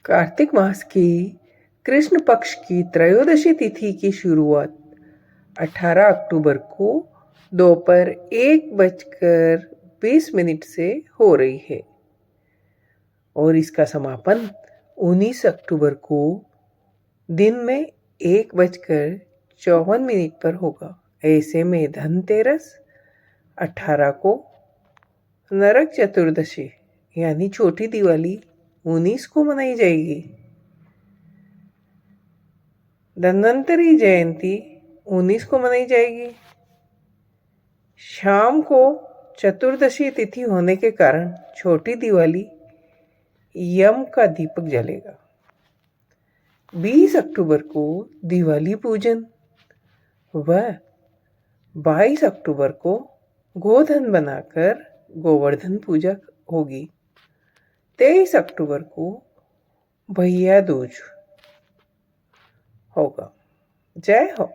कार्तिक मास की कृष्ण पक्ष की त्रयोदशी तिथि की शुरुआत 18 अक्टूबर को दोपहर 1:20 से हो रही है और इसका समापन 19 अक्टूबर को दिन में 1:54 पर होगा। ऐसे में धनतेरस 18 को, नरक चतुर्दशी यानी छोटी दिवाली 19 को मनाई जाएगी। धन्वंतरी जयंती 19 को मनाई जाएगी। शाम को चतुर्दशी तिथि होने के कारण छोटी दिवाली यम का दीपक जलेगा। 20 अक्टूबर को दिवाली पूजन व 22 अक्टूबर को गोधन बनाकर गोवर्धन पूजा होगी। 23 अक्टूबर को भैया दूज होगा। जय हो।